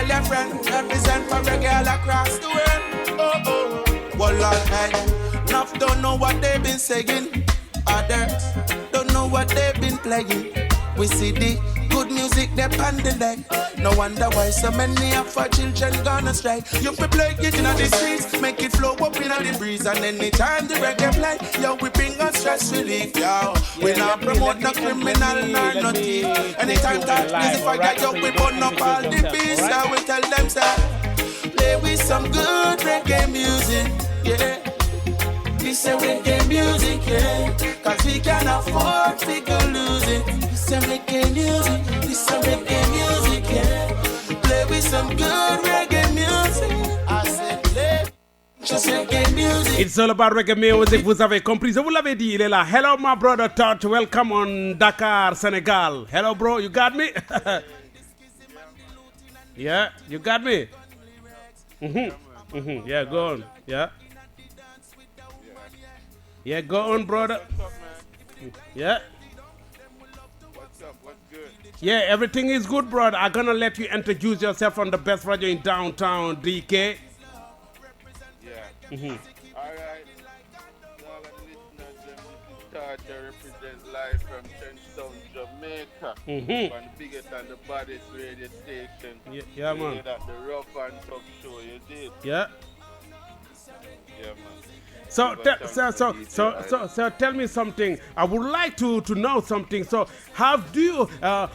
tell your friend, represent for reggae all across the world. Oh, oh. Well, alright. Enough don't know what they've been saying. Others don't know what they've been playing. We see the good music they on the leg. No wonder why so many of our children gone astray. You fi play it in the streets, make it flow up in the breeze. And anytime the reggae play, yo, we bring us stress relief, yo. We not promote no criminal nor no thief. Anytime that music I get, yo, we burn up all the beats. So we tell them, say, play with some good reggae music, yeah. This is reggae music, yeah. Cause we can afford to go lose it. This is reggae music, this is reggae music, yeah. Play with some good reggae music. I said play just reggae music. It's all about reggae music, vous avez compris. Je vous l'avais dit, il est là. Hello my brother Tuff, welcome on Dakar, Senegal. Hello bro, you got me? Yeah, you got me? Yeah, go on, yeah. Yeah, go on, brother. Yeah. What's up? What's good? Yeah, everything is good, brother. I'm gonna let you introduce yourself on the best radio in downtown DK. Yeah. All right. All the listeners, this is Taj, represent live from Trenchtown, Jamaica. On the biggest and the baddest radio station. Yeah, man. At the Ruff and Tuff show, you did. Yeah. Yeah, man. So tell me something. I would like to know something. So how do you,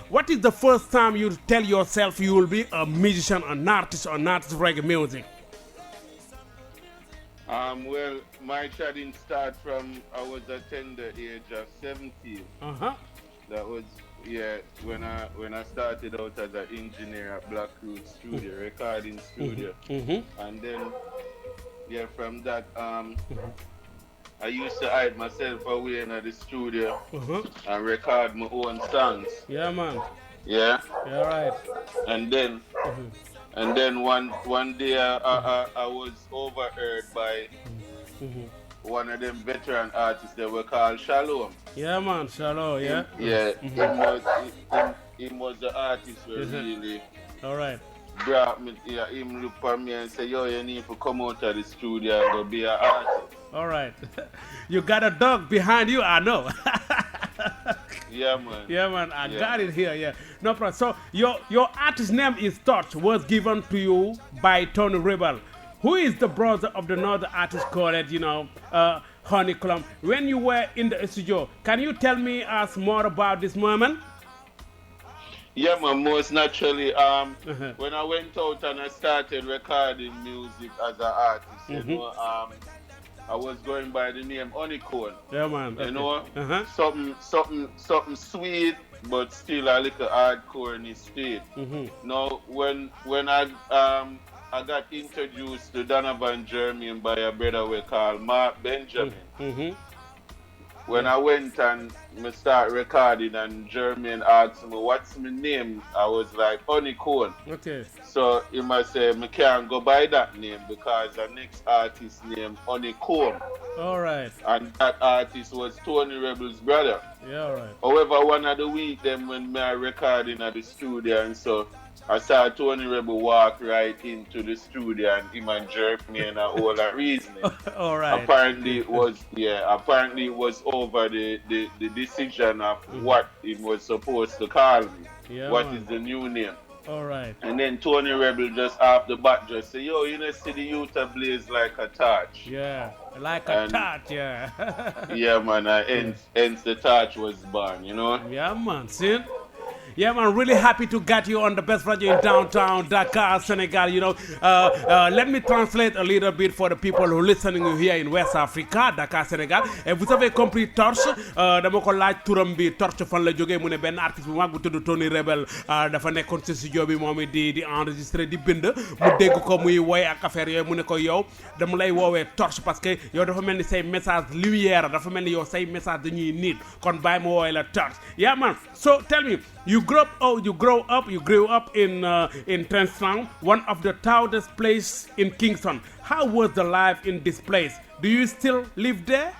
what is the first time you tell yourself you will be a musician, an artist reggae music? Well, my child didn't start from, I was a tender age of 17. That was, yeah, when I started out as an engineer at Black Root Studio, recording studio. And then, yeah, from that, I used to hide myself away in the studio and record my own songs. Yeah, man. Yeah. Yeah, right. And then one day I was overheard by one of them veteran artists that were called Shalom. Yeah, man, Shalom. Yeah. Him was the artist who really. All right. Brought me, yeah, him look for me and say, yo, you need to come out of the studio and go be an artist. All right. You got a dog behind you, I know. Yeah, man. Yeah, man, I got it here, yeah. No problem. So, your artist name is Touch, was given to you by Tony Rebel, who is the brother of the another artist called, Honeycomb. When you were in the studio, can you tell me us more about this moment? Yeah, man, most naturally, when I went out and I started recording music as an artist, you know, I was going by the name Honeycomb. Yeah, man. You know, something sweet, but still a little hardcore in his state. Now, when I got introduced to Donovan Germain by a brother we call Mark Benjamin. When I went and I start recording and Germain asked me what's my name, I was like Honeycomb. Okay. So he must say I can't go by that name because the next artist named Honeycomb. All right. And that artist was Tony Rebel's brother. Yeah, all right. However, one of the week them when I recording at the studio and so I saw Tony Rebel walk right into the studio and him and Germain and all that reasoning. All right. Apparently it was over the decision of what it was supposed to call me. Yeah, What man. is the new name? All right. And then Tony Rebel just off the bat just say, yo, you know, see the youth blaze like a torch. Yeah, like a torch, yeah. Yeah, man, hence the torch was born, you know? Yeah, man, see? Yeah, man, really happy to get you on the best radio in downtown Dakar, Senegal. You know, let me translate a little bit for the people who are listening here in West Africa, Dakar, Senegal. Et vous avez compris Torche, dama ko laaj turam bi Torche fan la jógee mu ne benn artiste bu mag bu tudd Tony Rebel dafa nekkoon ci studio bi moom di enregistrer di bind mu dégg ko muy woy ak affaire yooyu mu ne ko yow dama lay woowee Torche parce que yow dafa mel ni say message lumière dafa mel ni yow say message dañuy nit kon bàyyi ma woowee la Torche. Yeah, man. So tell me, you grew up in Trenchtown, one of the proudest place in Kingston. How was the life in this place? Do you still live there?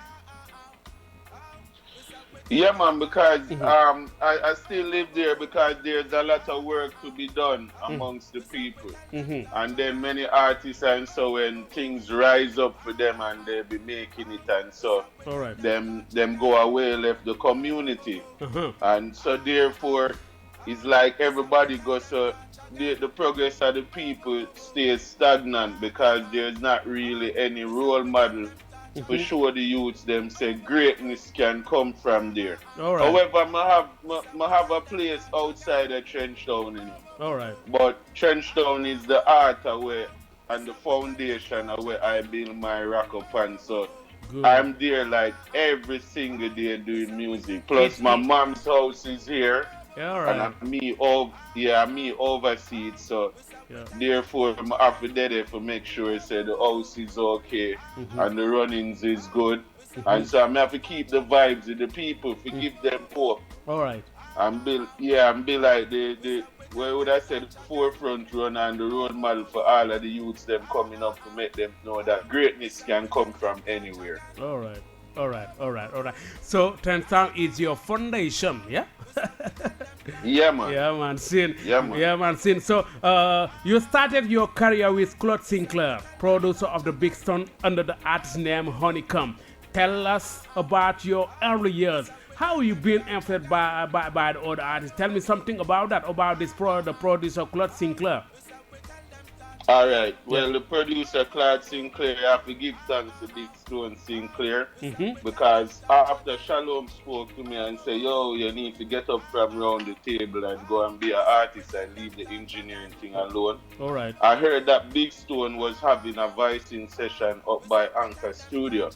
Yeah, man, because I still live there because there's a lot of work to be done amongst the people. And then many artists and so when things rise up for them and they be making it and so All right. them go away left the community. Uh-huh. And so therefore it's like everybody goes so the progress of the people stays stagnant because there's not really any role model for sure the youths them say greatness can come from there. All right. However, I have a place outside of Trenchtown, you know. All right. But Trenchtown is the heart away and the foundation where I build my rock upon. So Good. I'm there like every single day doing music. Plus my mom's house is here. Yeah, all right. And me oversee it. So Yeah. therefore I'm after there for make sure say the house is okay and the runnings is good. And so I'm have to keep the vibes of the people, to give them hope. All right. And be like the where would I say the forefront runner and the role model for all of the youths them coming up to make them know that greatness can come from anywhere. All right. All right. All right. All right. So Trenchtown is your foundation, yeah? Yeah, man. Yeah, man. Sin. Yeah, man. Yeah, man. Sin. So you started your career with Claude Sinclair, producer of the Big Stone under the artist name Honeycomb. Tell us about your early years. How you been influenced by the other artists? Tell me something about that, about this the producer Claude Sinclair. All right. Well, the producer Claude Sinclair, I have to give thanks to Big Stone Sinclair because after Shalom spoke to me and said, "Yo, you need to get up from around the table and go and be an artist and leave the engineering thing alone." All right. I heard that Big Stone was having a voicing session up by Anchor Studio.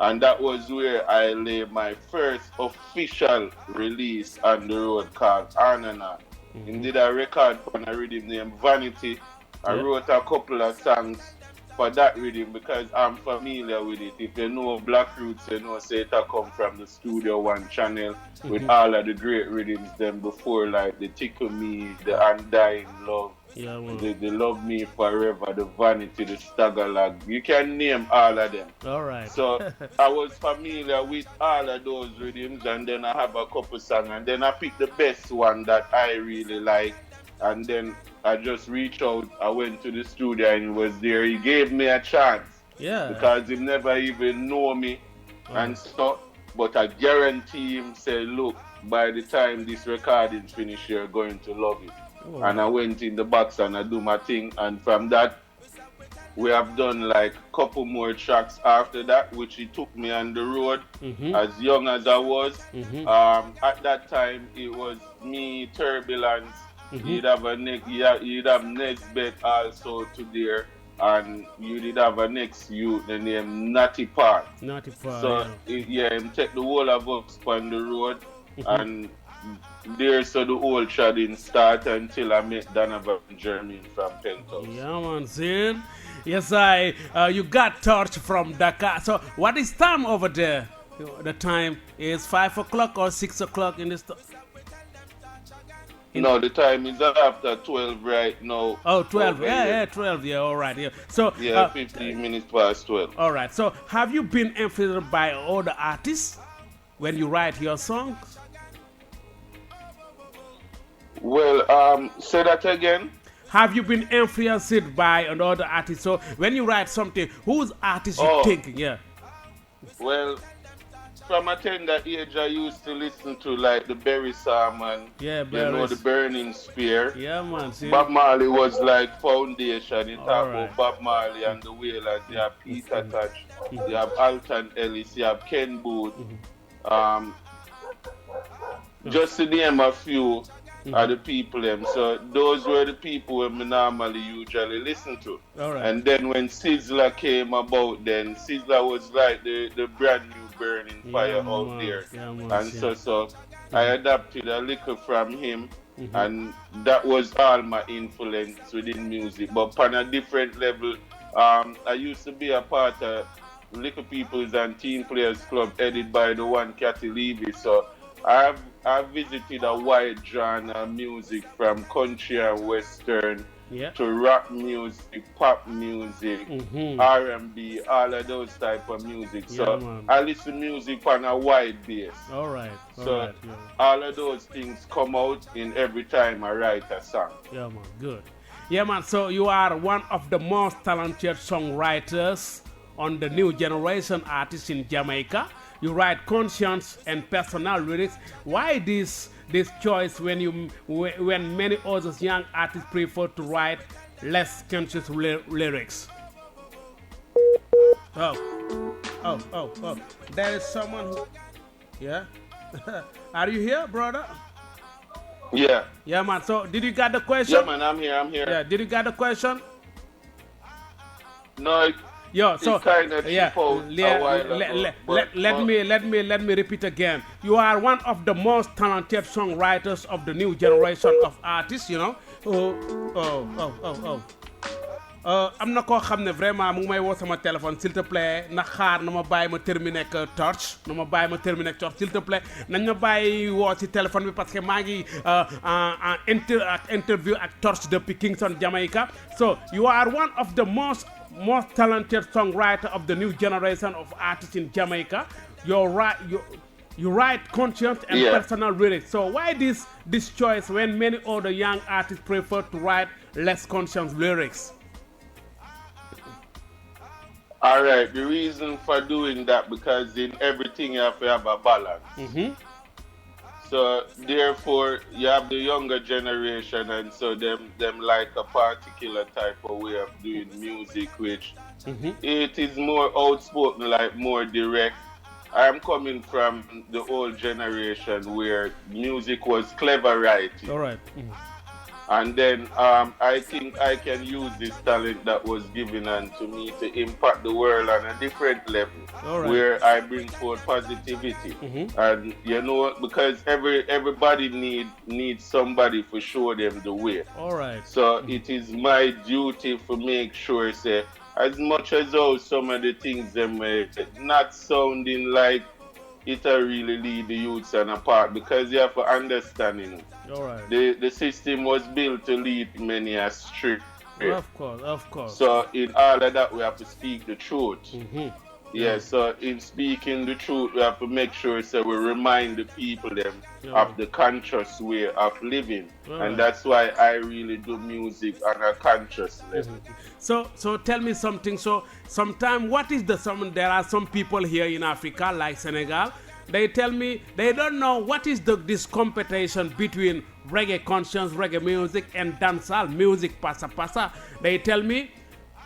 And that was where I laid my first official release on the road called Anana. Indeed, I record on a rhythm named Vanity. I wrote a couple of songs for that rhythm because I'm familiar with it. If you know Black Roots, you know say it come from the Studio One channel with all of the great rhythms them before, like the Tickle Me, the Undying Love, the Love Me Forever, the Vanity, the Staggerlag. You can name all of them. All right. So I was familiar with all of those rhythms, and then I have a couple songs, and then I picked the best one that I really like, and then I just reached out. I went to the studio and he was there. He gave me a chance. Yeah. Because he never even know me and stuff. But I guarantee him, say, look, by the time this recording finish, you're going to love it. And I went in the box and I do my thing. And from that, we have done like a couple more tracks after that, which he took me on the road as young as I was. At that time, it was me, Turbulence. You'd have Nesbet also to there, and you did have a next youth the name Natty Park. Natty Park. So him take the whole of us on the road, and there so the whole trading start until I met Donovan Jermaine from Penthouse. Yeah, man, see? Yes, you got torch from Dakar. So what is time over there? The time is 5 o'clock or 6 o'clock in this. No, the time is after 12 right now. Oh, 12. Yeah, 12. Yeah, all right. Yeah. So 15 minutes past 12. All right. So have you been influenced by other artists when you write your songs? Well, say that again. Have you been influenced by another artist? So when you write something, whose artist you think? Yeah. Well, from a tender age, I used to listen to like the Berry Salmon. Yeah, you know, the Burning Spear. Yeah, man. See? Bob Marley was like foundation. You talk about Bob Marley and the Wailers. You have Peter Touch. You have Alton Ellis. You have Ken Booth. Just to name a few of the people them. So those were the people we normally usually listen to. All right. And then when Sizzler came about, then Sizzler was like the brand new burning fire out there. And so I adapted a little from him, and that was all my influence within music. But on a different level, I used to be a part of Little People's and Teen Players Club, headed by the one Cathy Levy. So I've visited a wide genre of music from country and western Yeah. to rock music, pop music, Mm-hmm. R&B, all of those type of music. Yeah, So man. I listen music on a wide base. All right. All So right. Yeah. all of those things come out in every time I write a song. Yeah, man. Good. Yeah, man. So you are one of the most talented songwriters on the new generation artists in Jamaica. You write conscious and personal lyrics. Why this choice when many other young artists prefer to write less conscious lyrics? Oh. There is someone who. Yeah. Are you here, brother? Yeah. Yeah, man. So did you get the question? Yeah, man, I'm here. Yeah. Did you get the question? No, Yo, so it kind of yeah, out a while ago, let me repeat again. You are one of the most talented songwriters of the new generation of artists, you know. Am na koo xam ne vraiment mu ngi may woo sama téléphone s'il te plaît na xaar na ma bàyyi ma terminer ak torche na ma bàyyi ma terminer ak torche s'il te plaît nañ ma bàyyi woo ci téléphone bi parce que maa ngi interview ak torche depuis Kingston, Jamaica. So you are one of the most talented songwriter of the new generation of artists in Jamaica. You write conscious and personal lyrics. So why this choice when many other young artists prefer to write less conscious lyrics? All right, the reason for doing that, because in everything you have to have a balance. Mm-hmm. So therefore, you have the younger generation, and so them like a particular type of way of doing music, which it is more outspoken, like more direct. I'm coming from the old generation where music was clever writing. All right. And then I think I can use this talent that was given unto me to impact the world on a different level, where I bring forth positivity. And you know, because everybody needs somebody to show them the way. All right. So it is my duty to make sure, say, as much as how some of the things them not sounding like it really lead the youths on apart, because you have to understand, you know. All right. The system was built to lead many astray. Of course. So in all of that, we have to speak the truth. Yeah, so in speaking the truth, we have to make sure so we remind the people them of the conscious way of living. And that's why I really do music on a conscious level. So tell me something. So sometimes there are some people here in Africa, like Senegal, they tell me they don't know what is this competition between reggae conscious, reggae music and dancehall music, pasa. They tell me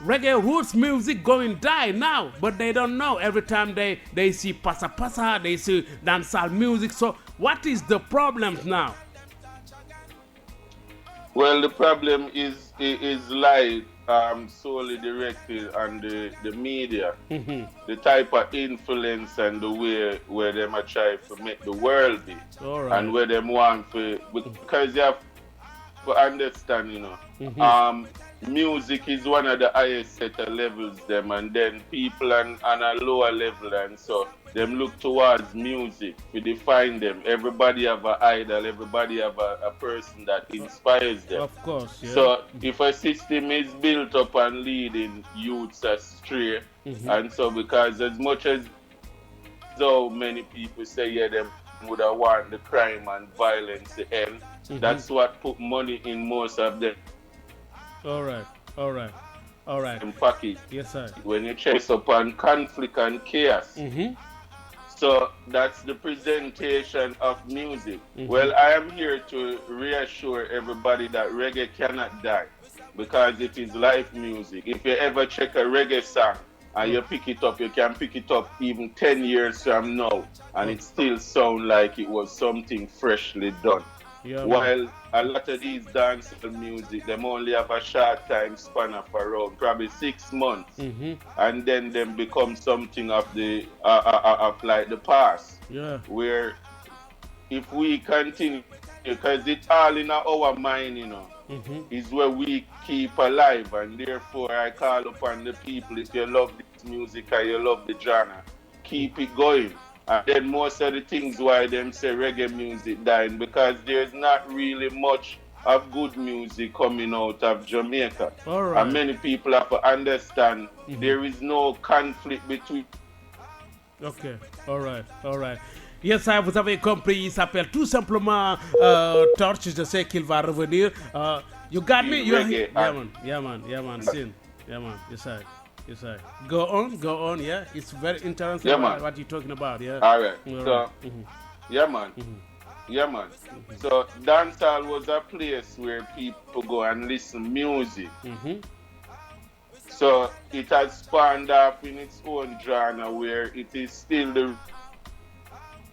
reggae roots music going die now, but they don't know. Every time they see pasa, they see dancehall music. So what is the problem now? Well, the problem is like solely directed on the media, the type of influence and the way where them are trying to make the world be, and where them want to, because you have to understand, you know, music is one of the highest set of levels them, and then people on a lower level, and so them look towards music to define them. Everybody have an idol, everybody have a person that inspires them. Of course, yeah. So if a system is built up on leading youths astray, and so because as much as so many people say, yeah, them would have want the crime and violence to end, that's what put money in most of them. All right. In package. Yes, sir. When you check upon conflict and chaos. So that's the presentation of music. Well, I am here to reassure everybody that reggae cannot die, because it is live music. If you ever check a reggae song and you pick it up, you can pick it up even 10 years from now, and it still sounds like it was something freshly done. Yeah, while a lot of these dancehall music, them only have a short time span of around probably 6 months, and then them become something of the of like the past. Yeah. Where if we continue, because it's all in our mind, you know, is where we keep alive, and therefore I call upon the people, if you love this music and you love the genre, keep it going. And then most of the things why them say reggae music dying because there's not really much of good music coming out of Jamaica. All right. And many people have to understand there is no conflict between. Ok, alright, alright. Yes, ça, vous avez compris, il s'appelle tout simplement Torch, je sais qu'il va revenir. You got me? Reggae, Yeah man, sin. Yeah man, yes I. Go on, yeah. It's very interesting what you're talking about, yeah. Alright, so, yeah man. Yeah man. So dancehall was a place where people go and listen music. So it has spawned off in its own genre where it is still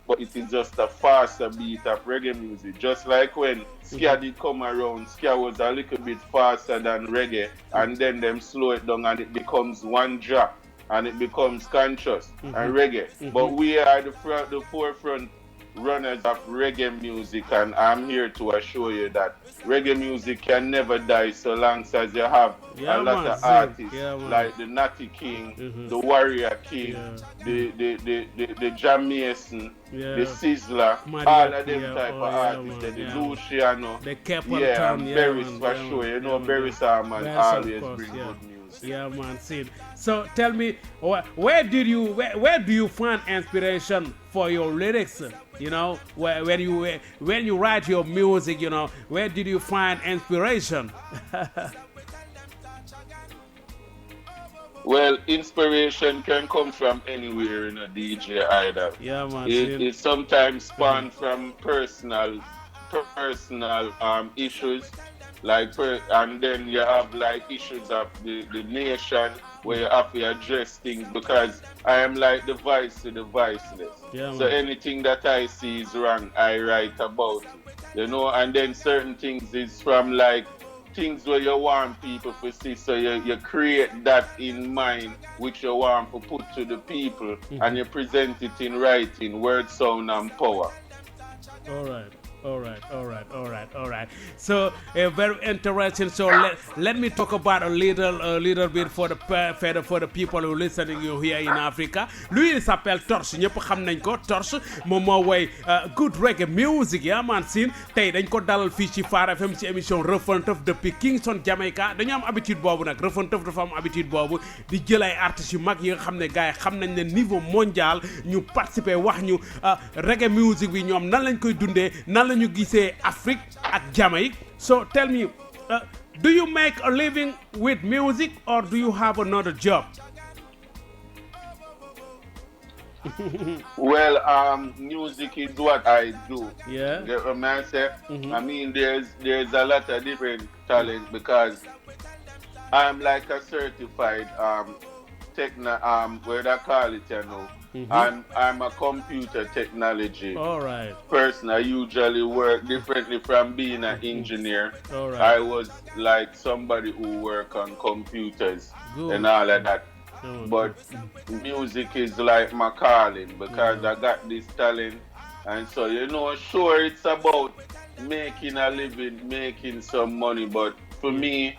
but it is just a faster beat of reggae music. Just like when ska did come around, ska was a little bit faster than reggae, and then them slow it down and it becomes one drop and it becomes conscious and reggae. But we are the forefront runners of reggae music, and I'm here to assure you that reggae music can never die so long as you have a lot of artists like the Natty King, the Warrior King, the Jam Mason, the Sizzler, all of them type of artists, the Luciano, Berries for sure. You know, Berries are man always bring good music. Yeah, man, Sid. So tell me, where do you find inspiration for your lyrics? You know, when you write your music, you know, where did you find inspiration? Well, inspiration can come from anywhere in a DJ either. Yeah, man. It sometimes spawn from personal issues. Like, and then you have like issues of the nation where you have to address things because I am like the voice to the voiceless. Yeah, so anything that I see is wrong, I write about it. You know, and then certain things is from like things where you want people to see. So you create that in mind which you want to put to the people and you present it in writing, word, sound and power. All right. So very interesting. So let me talk about a little bit for the people who are listening you here in Africa. Lui il s'appelle Torch. ñëpp xam nañ ko Torch moom moo woy good reggae music yaa man siin tey dañ ko dalal fii ci Phare FM ci émission Ruff and Tuff depuis Kingston Jamaica dañu am habitude boobu nag Ruff and Tuff dafa am habitude boobu di jël ay artistes yu mag yi nga xam ne gars yi xam nañ ne niveau mondial ñu participer wax ñu reggae music bi ñoom nan lañ koy dundee nan lañu gisee Afrique ak Jamaïque. So tell me, do you make a living with music or do you have another job? Well, music is what I do. Yeah. Get what I say? I mean, there's a lot of different talents because I'm like a certified where they call it, you know. I'm a computer technology person. I usually work differently from being an engineer. I was like somebody who work on computers and all of that. But music is like my calling because I got this talent, and so you know, sure it's about making a living, making some money, but for me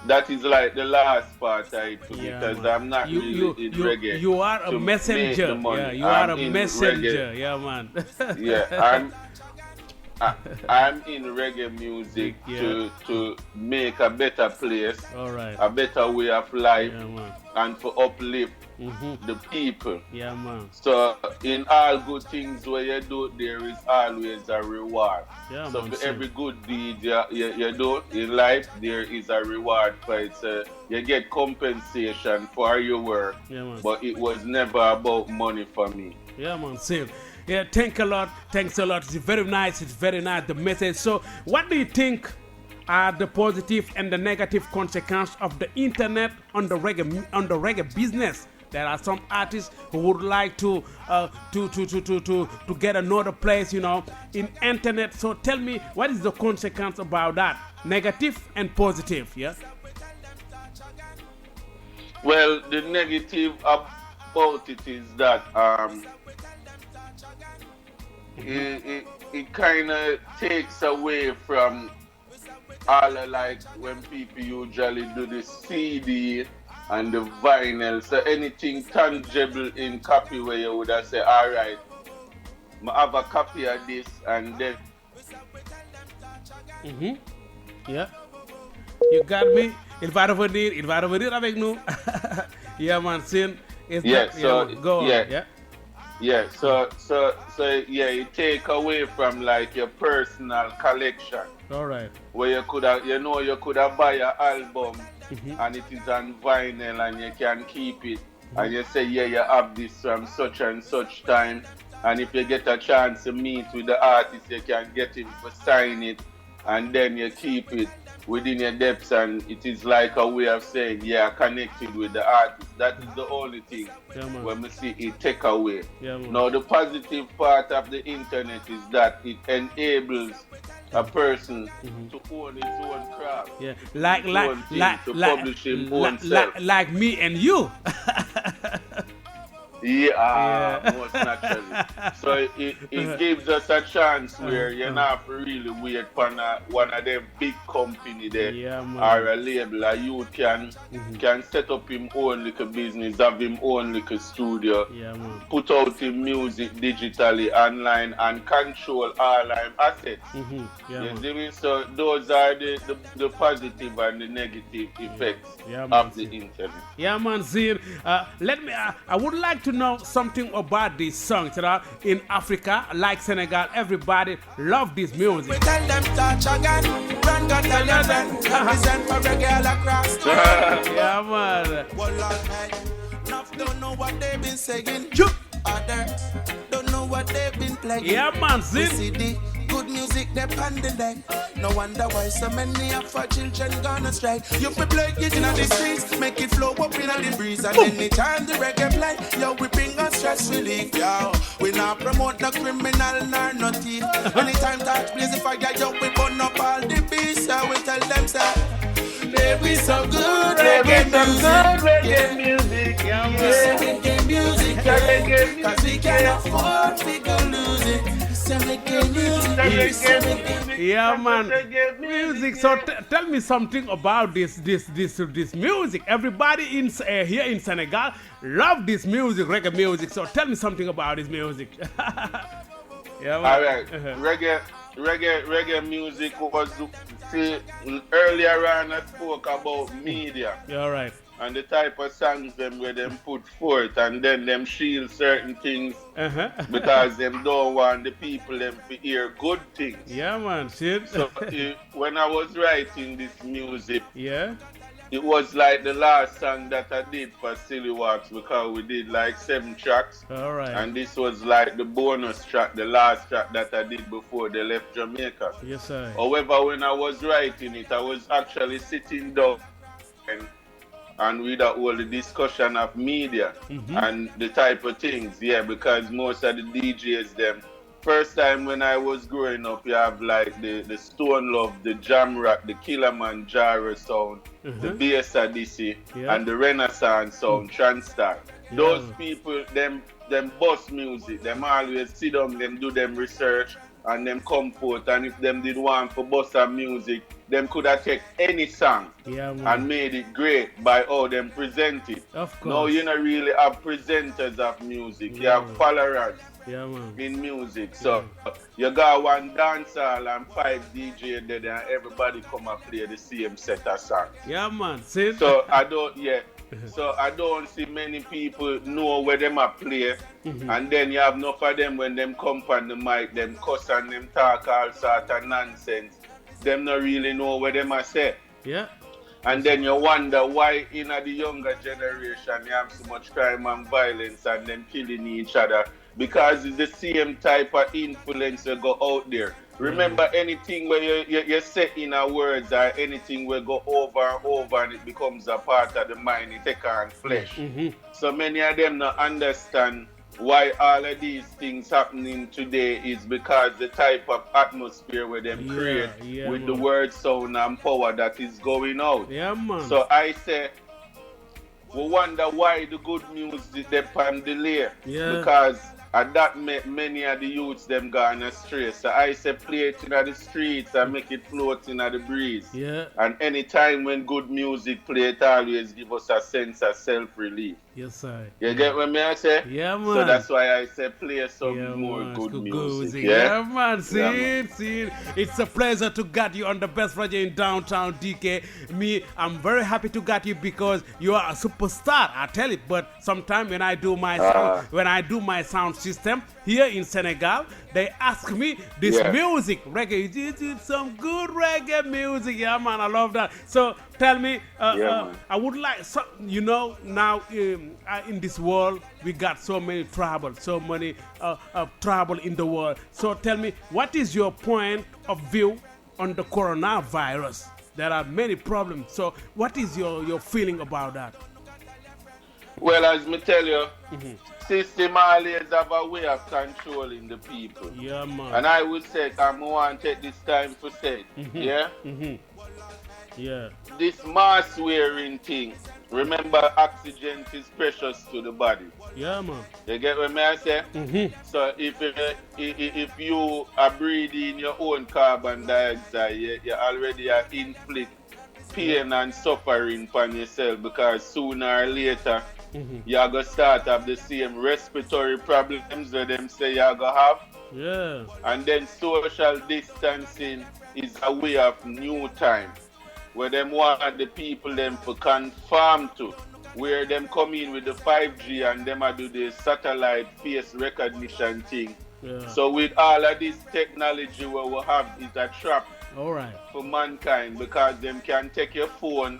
that is like the last part I do because I'm not really in reggae. You are a messenger. Yeah, you are a messenger. Reggae. Yeah, man. Yeah, I'm in reggae music to make a better place, a better way of life, and to uplift the people. Yeah, man. So in all good things where you do, there is always a reward. Yeah, so man, for every good deed you do in life, there is a reward for it. You get compensation for your work, but it was never about money for me. Yeah, man, same. Yeah, thanks a lot. It's very nice, the message. So what do you think are the positive and the negative consequences of the internet on the reggae business? There are some artists who would like to get another place, you know, in internet. So tell me, what is the consequence about that? Negative and positive, yeah? Well, the negative about it is that it kind of takes away from all of like when people usually do the CD and the vinyl. So anything tangible in copy where you would have say, all right, I have a copy of this and then. Yeah. You got me. Il va revenir avec nous. Yeah, man. Sin. Go on. Yeah. Yeah, so yeah, you take away from like your personal collection. All right. Where you could have, you could have buy an album and it is on vinyl and you can keep it and you say, yeah, you have this from such and such time. And if you get a chance to meet with the artist, you can get him to sign it and then you keep it within your depths, and it is like a way of saying, yeah, connected with the artist. That is the only thing when we see it take away. Now, the positive part of the internet is that it enables a person to own his own craft. Yeah, publish his own self. Like me and you. Most naturally. So it gives us a chance where you're not really wait for one of them big company there or a label. A youth can set up him own little business, have him own little studio, put out his music digitally online and control all our assets. So those are the positive and the negative effects of the internet. Yeah, man, Zir. I would like to know something about this song. In Africa, like Senegal, everybody love this music. We tell them touch again, run got tell your friend, represent for Reggae across the world. Yeah, man. Well, enough don't know what they've been saying. Others don't know what they've been playing. Yeah, man, we see the good music they on the deck. No wonder why so many of our children gone astray. You fi play it in the streets, make it flow up in the breeze. And anytime the reggae play, yo, we bring us stress relief, yo. We not promote no criminal nor no thief. Anytime touch blaze the fire, yo, we burn up all the beasts. So we tell them, say, there we so good reggae music. Reggae music, cause we can't afford to go lose it. Yeah, man. Music. So tell me something about this music. Everybody in here in Senegal love this music, reggae music. So tell me something about this music. Yeah, man. All right. Reggae music was, see, earlier on I spoke about media. All right. And the type of songs them where them put forth and then them shield certain things because them don't want the people them to hear good things. Yeah, man, shit. So when I was writing this music, it was like the last song that I did for Silly Walks because we did like 7 tracks. All right. And this was like the bonus track, the last track that I did before they left Jamaica. Yes, sir. However, when I was writing it, I was actually sitting down and with all the discussion of media and the type of things, because most of the DJs them, first time when I was growing up, you have like the Stone Love, the Jam Rock, the Kilimanjaro sound, the Bass Odyssey, and the Renaissance sound, Transtar. Those people, them bust music, them always sit down, them do them research and them come forth, and if them did want for bust of music, them could have taken any song and made it great by how them present it. Of course. Now you don't really have presenters of music, you have followers in music. So you got one dancehall and 5 DJ there and everybody come and play the same set of songs. Yeah, man. See? So I don't see many people know where them are play. And then you have enough of them when them come on the mic, them cuss and them talk all sort of nonsense. Them not really know what them are say. Yeah. And then you wonder why in the younger generation you have so much crime and violence and them killing each other. Because it's the same type of influence that go out there. Remember, anything where you say in a words or anything will go over and over and it becomes a part of the mind, it take on flesh. So many of them not understand why all of these things happening today is because the type of atmosphere where them create with the word, sound and power that is going out. Yeah, man. So I say, we wonder why the good music they on delay. Because And that make many of the youths them gone astray. So I say play it in the streets and make it float in the breeze. Yeah. And any time when good music play, it always give us a sense of self-relief. Yes, sir. You get what me I say? Yeah, man. So that's why I say play some more good music. Yeah, man. See. It's a pleasure to get you on the best radio in downtown DK. Me, I'm very happy to get you because you are a superstar. I tell you. But sometimes when I do my sound system here in Senegal, they ask me this music, reggae. Is it some good reggae music? Yeah, man, I love that. So tell me, I would like, now in this world, we got so many trouble in the world. So tell me, what is your point of view on the coronavirus? There are many problems. So what is your feeling about that? Well, as me tell you, system always have a way of controlling the people. Yeah, man. And I would say, I want to take this time to say, yeah, this mask wearing thing, remember oxygen is precious to the body. Yeah, man. You get what I say? So if you are breathing your own carbon dioxide, you already are inflict pain and suffering upon yourself, because sooner or later you're going to start have the same respiratory problems that them say you're going to have. Yeah. And then social distancing is a way of new time, where them want the people them to conform to, where them come in with the 5G and them do the satellite face recognition thing. Yeah. So with all of this technology what we have is a trap for mankind, because them can take your phone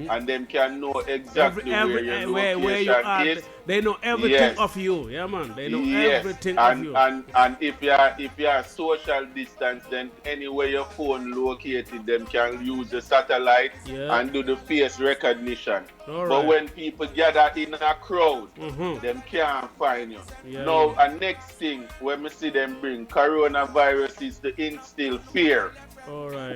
and them can know exactly where your location you are. is. They know everything of you. Yeah, man. They know everything of you. And if you are social distance, then anywhere your phone located, them can use the satellite and do the face recognition. But when people gather in a crowd, them can't find you. Yeah, now, a next thing when we see them bring coronavirus is to instill fear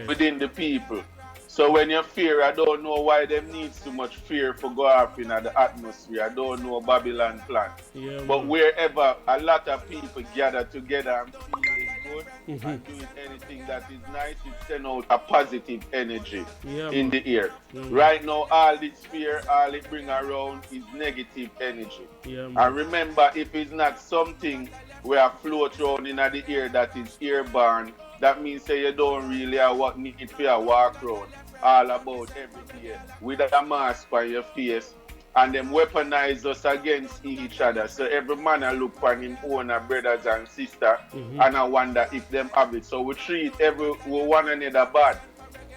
within the people. So when you fear, I don't know why them need so much fear for go off in the atmosphere. I don't know Babylon plan. Yeah, but wherever a lot of people gather together and feeling good and doing anything that is nice, it sends out a positive energy in the air. Right now, all this fear, all it bring around is negative energy. And remember, if it's not something where float around in the air that is airborne, that means say you don't really have what need for a walk around all about every day with a mask on your face, and them weaponize us against each other. So every man I look on him own brothers and sisters, and I wonder if them have it. So we treat one another bad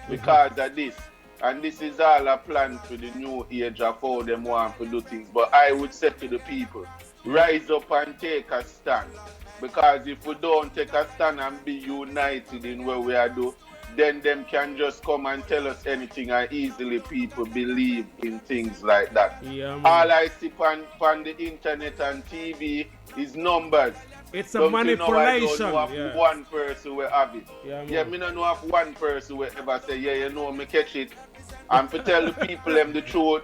because of this. And this is all a plan for the new age of how them want to do things. But I would say to the people, rise up and take a stand. Because if we don't take a stand and be united in what we are doing, then them can just come and tell us anything, and easily people believe in things like that. All I see on the internet and TV is numbers. It's a manipulation. I don't know of one person will have it. Me don't know of one person will ever say, me catch it. And to tell the people them the truth,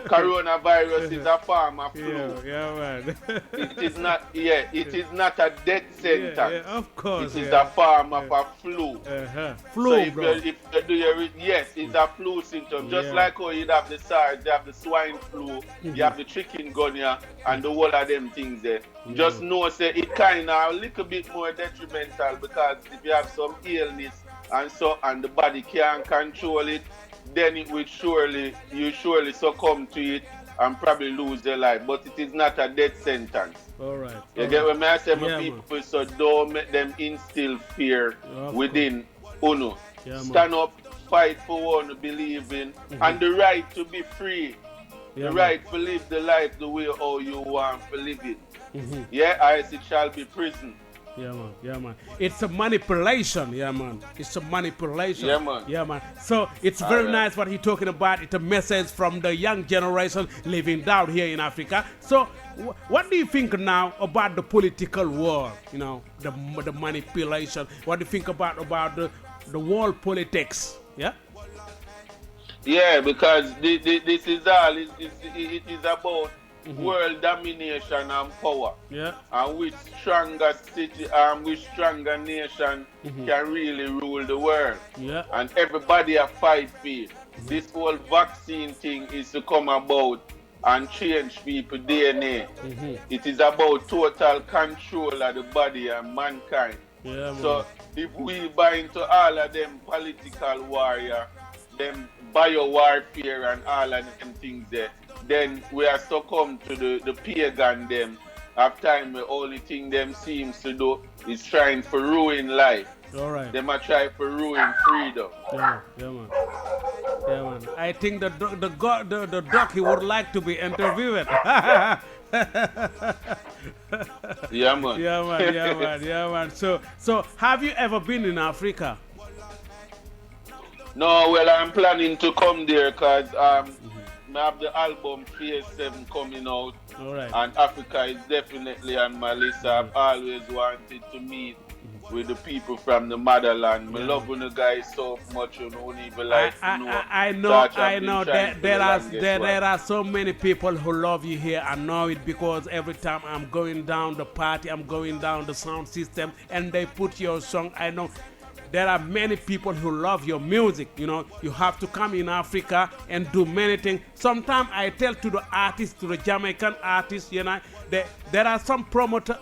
coronavirus is a form of flu. Man. It is not, it is not a death sentence. Of course. It is a form of a flu. Flu, so if you do it's a flu symptom. Just like how you have the SARS, you have the swine flu, you have the chikungunya, and the whole of them things there. Just know, say it kind of a little bit more detrimental, because if you have some illness and the body can't control it, then it will surely succumb to it and probably lose their life. But it is not a death sentence. You get what I say, my people? So don't make them instill fear within UNO. Stand up, fight for one, believe in, and the right to be free. The right to live the life the way how you want to live it. As it shall be prison. Yeah, man. It's a manipulation, man. It's a manipulation. Yeah, man. So it's very nice what he's talking about. It's a message from the young generation living down here in Africa. So what do you think now about the political war? The manipulation. What do you think about the world politics? Yeah, because this is all. It is about world domination and power. Yeah. And which stronger city which stronger nation can really rule the world. Yeah. And everybody a fight for it. This whole vaccine thing is to come about and change people DNA. It is about total control of the body and mankind. Yeah, man. So if we buy into all of them political warrior, them bio warfare and all of them things there, then we are succumb to the pagan them. Of time the only thing them seems to do is trying to ruin life. All right. Them are trying to ruin freedom. Yeah, man. Yeah, man. I think the doc he would like to be interviewed. Yeah, man. Yeah, man. So have you ever been in Africa? No, well, I'm planning to come there because I have the album Phase 7 coming out. All right. And Africa is definitely on my list. I've always wanted to meet with the people from the motherland. I love when the guys so much, you don't even like to know. I know. There are so many people who love you here. I know it because every time I'm going down the party, I'm going down the sound system, and they put your song. I know there are many people who love your music. You know, you have to come in Africa and do many things. Sometimes I tell to the artists, to the Jamaican artists, you know, there are some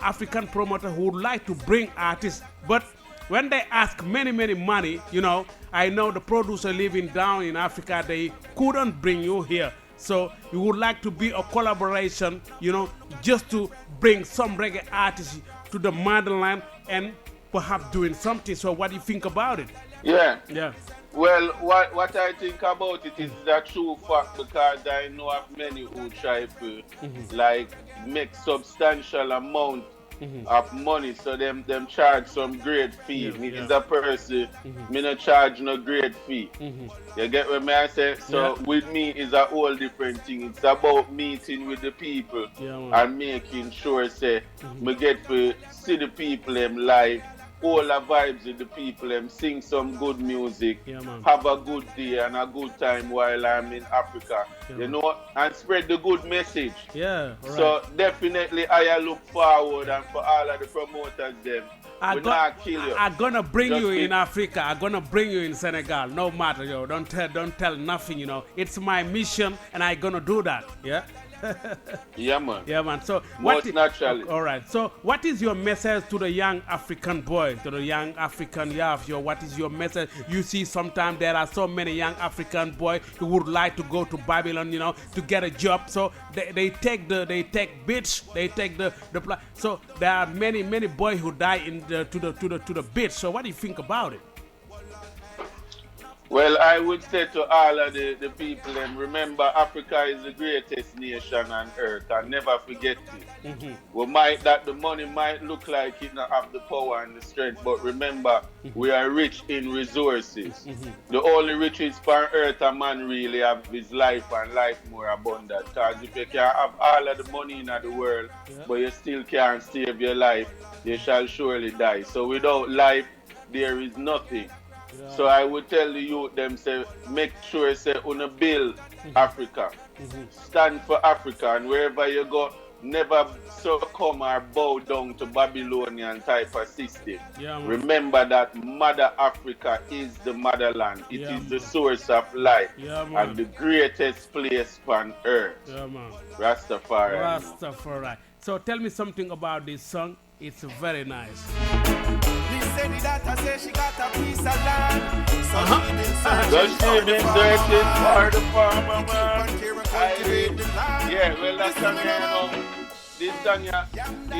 African promoters who would like to bring artists, but when they ask many money, you know, I know the producer living down in Africa, they couldn't bring you here. So you would like to be a collaboration, you know, just to bring some reggae artists to the motherland and perhaps doing something. So what do you think about it? Yeah. Well, what I think about it is the true fact, because I know of many who try to like make substantial amount of money, so them charge some great fee. Me is a person, me no charge no great fee. You get what I say? So with me is a whole different thing. It's about meeting with the people and making sure say me get to see the people them live, all the vibes with the people them, sing some good music, have a good day and a good time while I'm in Africa, you know, and spread the good message. Yeah, right. So definitely I look forward, and for all of the promoters them, we're not kill you. I'm gonna bring you in Africa. I'm gonna bring you in Senegal. No matter, yo. Don't tell nothing, you know. It's my mission, and I'm gonna do that. Yeah. Yeah, man. Yeah, man. So most naturally. All right. So what is your message to the young African boy, to the young African youth? What is your message? You see, sometimes there are so many young African boys who would like to go to Babylon, you know, to get a job. So they take beach, they take the so there are many boys who die to the beach. So what do you think about it? Well, I would say to all of the people, and remember, Africa is the greatest nation on earth, and never forget it. That the money might look like it not have the power and the strength, but remember, we are rich in resources. The only riches on earth a man really have is life, and life more abundant. Because if you can have all of the money in the world, but you still can't save your life, you shall surely die. So without life, there is nothing. So I would tell the youth them, say, make sure say una build Africa. Stand for Africa, and wherever you go, never succumb or bow down to Babylonian type of system. Remember that Mother Africa is the motherland. It is the source of life and the greatest place on earth. Rastafari. So tell me something about this song. It's very nice. She got a piece of land. So she been searching for the farmer man. Well, that's song, you know. This song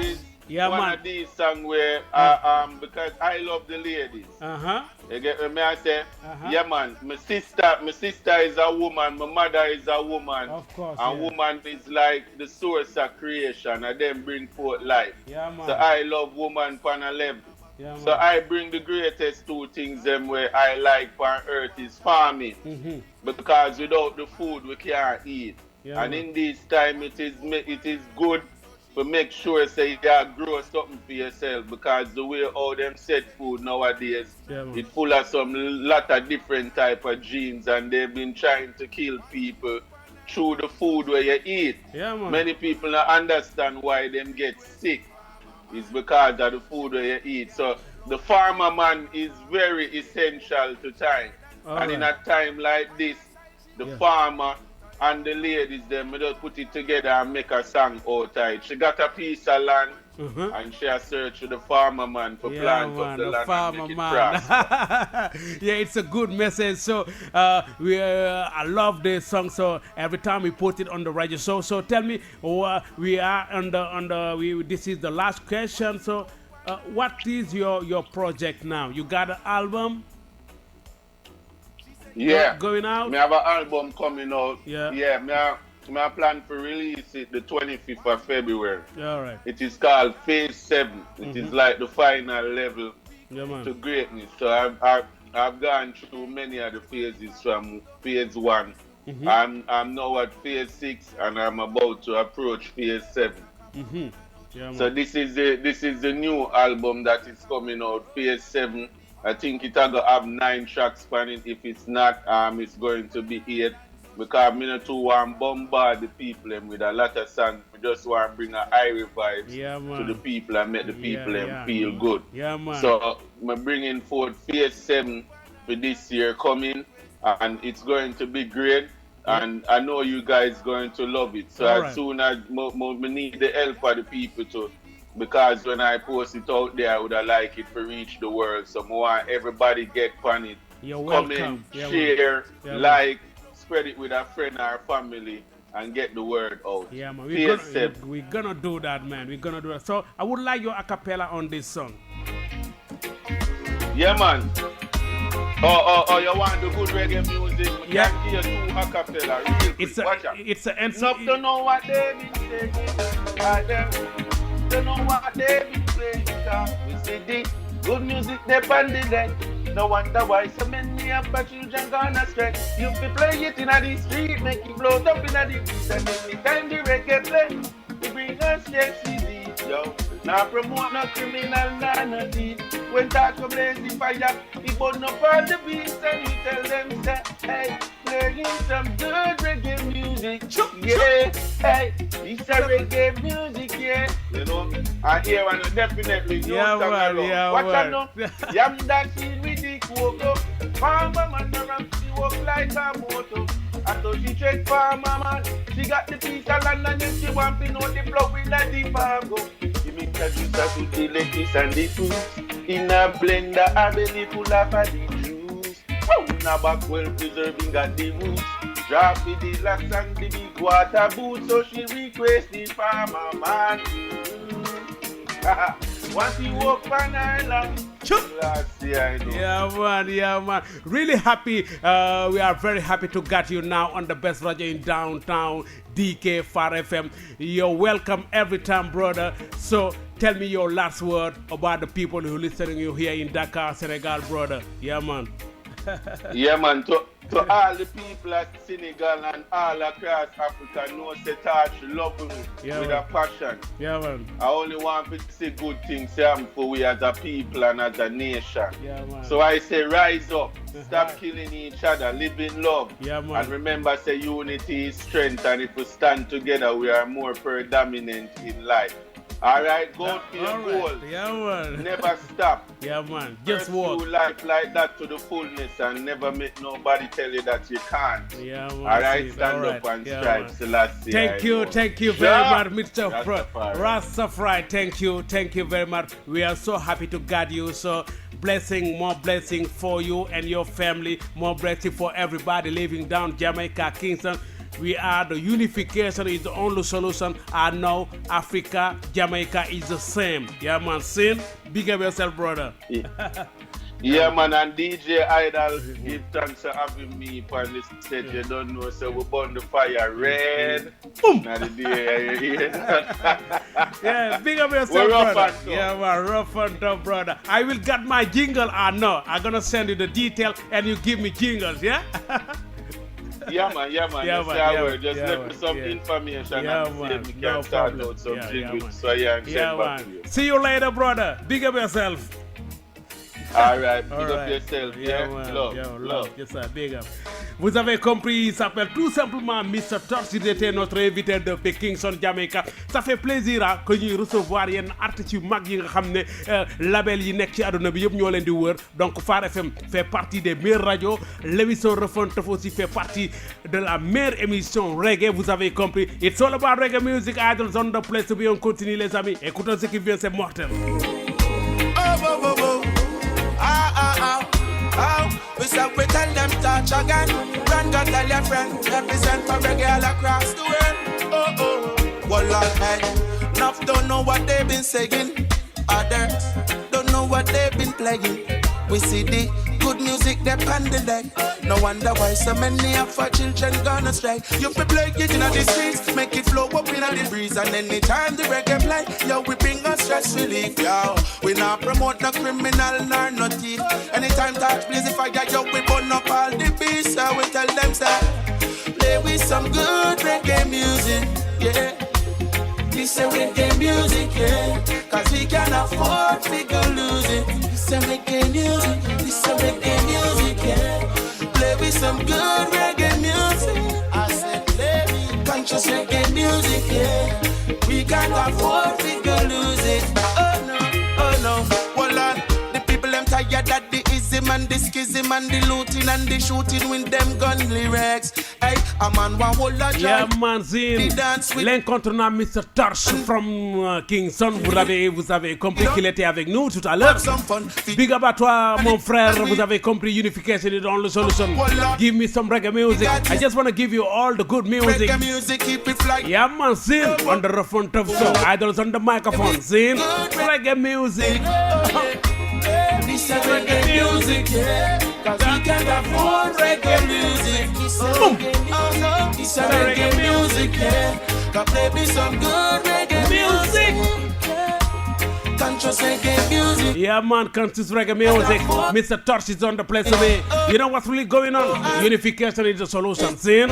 is one of these songs where because I love the ladies. You get what I say? Yeah, man. My sister is a woman. My mother is a woman. Of course. And woman is like the source of creation, and then bring forth life. Yeah, man. So I love woman on a level. Yeah, so I bring the greatest two things them where I like on earth is farming. Because without the food we can't eat. Yeah, and in this time it is good to make sure say you grow something for yourself, because the way all them set food nowadays, it full of some lot of different type of genes, and they've been trying to kill people through the food where you eat. Yeah, man. Many people don't understand why them get sick. It's because of the food where you eat. So the farmer man is very essential to time. And in a time like this, the farmer and the ladies, them just put it together and make a song out of it. She got a piece of land and she has searched for the farmer man for plant up the land farmer and make man. it prosper. Yeah, it's a good message. So I love this song. So every time we put it on the radio. So tell me, we are this is the last question. So what is your project now? You got an album? Yeah. Going out? Me have an album coming out. Yeah. Yeah, me have plan to release it the 25th of February. All right. It is called Phase 7. It is like the final level to greatness. So I've gone through many of the phases from Phase 1. I'm now at Phase 6 and I'm about to approach Phase 7. Yeah, so this is the new album that is coming out, Phase 7. I think it's going to have 9 tracks on it. If it's not, it's going to be 8. Because I don't want to bombard the people with a lot of songs. We just want to bring a higher vibes to the people and make the people feel good. Yeah, man. So I'm bringing forth Phase 7 for this year coming. And it's going to be great. And I know you guys going to love it. So as soon as we need the help of the people to, because when I post it out there, I would have like it to reach the world. So I want everybody get on it. You're welcome. Share, like, spread it with a friend or family and get the word out. Yeah, man. We're gonna do that, man. We're gonna do that. So I would like your a cappella on this song. Yeah, man. Oh, you want the good reggae music? Yeah. Can give you 2 a cappella. It's an answer. Enough to know what they been saying. Don't know what they been playing. We say the good music they band the deck. No wonder why so many of our children gone astray. You be play it in the street, make it blow up in the beat. And every time the reggae play, we bring us yesterday, yo. Now promote no criminal, no thief. When talk of blazing fire, we burn up all the beats and we tell them, say, hey, playing some good reggae music. Yeah, hey, it's a reggae music, yeah. You know, I hear one definitely know Watch out now, yam that scene with the cocoa. Farmer man around, she walk like a motor. I thought she check farmer man. She got the piece of land and then she want to know the flow in the farm. She mean introduce her to the lettuce and the fruits. In a blender, a belly full of the juice. Oh, now back well preserving got the roots. Drop with the locks and the big water boot. So she request the farmer man. Once he walk on island. Yeah, man. Really happy. We are very happy to get you now on the best radio in downtown DK Phare FM. You're welcome every time, brother. So tell me your last word about the people who listening you here in Dakar, Senegal, brother. Yeah, man. Yeah, man. To all the people at Senegal and all across Africa, know say touch love me with a passion. Yeah, man. I only want to say good things for we as a people and as a nation. Yeah, man. So I say rise up, stop killing each other, live in love. Yeah, man. And remember, say unity is strength, and if we stand together, we are more predominant in life. All right, go to your goal. Yeah, man. Never stop. Yeah, man. Just walk. Life like that to the fullness and never make nobody tell you that you can't. Yeah, man. All right, stand up and strive. Selassie. Thank you very much, Mr. Rastafari. Thank you very much. We are so happy to guide you. So more blessing for you and your family. More blessing for everybody living down Jamaica, Kingston. We are the unification is the only solution. I know Africa, Jamaica is the same. Yeah, man. Sin, big up yourself, brother. Yeah, man. And DJ Idol, give thanks for having me on this set. You don't know, so we burn the fire red. Boom. Now the day, yeah, big up yourself, brother. Yeah, man. Rough and tough, brother. I will get my jingle. No, I'm gonna send you the detail and you give me jingles. Yeah. Yeah, man. Just let me some information and we can start out some jingles so and send back to you. See you later, brother. Big up yourself. All right, big up yourself. Yeah, man. Love. Yes, sir. Big up. Vous avez compris, il s'appelle tout simplement Mr. Tuff. Il était notre invité de Kingston, Jamaica. Ça fait plaisir que nous recevoir yenn artistes yu mag yi nga xamné label yi nek ci aduna bi yeb ñoo leen di wër. Donc Phare FM fait partie des meilleures radios. L'émission Ruff aussi fait partie de la meilleure émission reggae. Vous avez compris. It's all about reggae music. Idols on the place to be. On continue les amis. Écoutons ce qui vient, c'est mortel. We say we tell them touch again. Run, go tell your friend. Represent for reggae all across the world. Well, Lord, hey. Enough don't know what they've been saying. Others don't know what they've been playing. We see the good music they on the deck. No wonder why so many of our children gone astray. You fi play it in the streets, make it flow up in the breeze. And anytime the reggae play, yo, we bring us stress relief, yo. We not promote no criminal nor no thief. Anytime touch blaze the fire, yo, we burn up all the beats. So we tell them, say, play with some good reggae music, yeah. This is reggae music, yeah. Cause we can afford to go lose it. This is reggae music, this is reggae music, yeah. Play with some good reggae music. I said play with conscious reggae music, yeah. We can't afford to go lose it. Oh no, well on. The people them tired that the ism and the schism and the looting and the shooting with them gun lyrics. Hey, a man want hold a job. Yeah, man, l'incontournable Mr. Tuff from Kingston. Vous avez compris qu'il était avec nous tout à l'heure. Big up à toi, mon frère. Vous avez compris, unification is the only solution. Give me some reggae music. I just want to give you all the good music. Reggae music, keep it fly. Yeah, man, on the Ruff and Tuff show. Idols on the microphone. Reggae music. This is reggae music, yeah. Cause we can't afford reggae music. This is reggae music, yeah. Cause play me some good reggae music. Conscious reggae music. Yeah, man, conscious reggae music. Mr. Tuff is on the place away. You know what's really going on? Unification is the solution. See?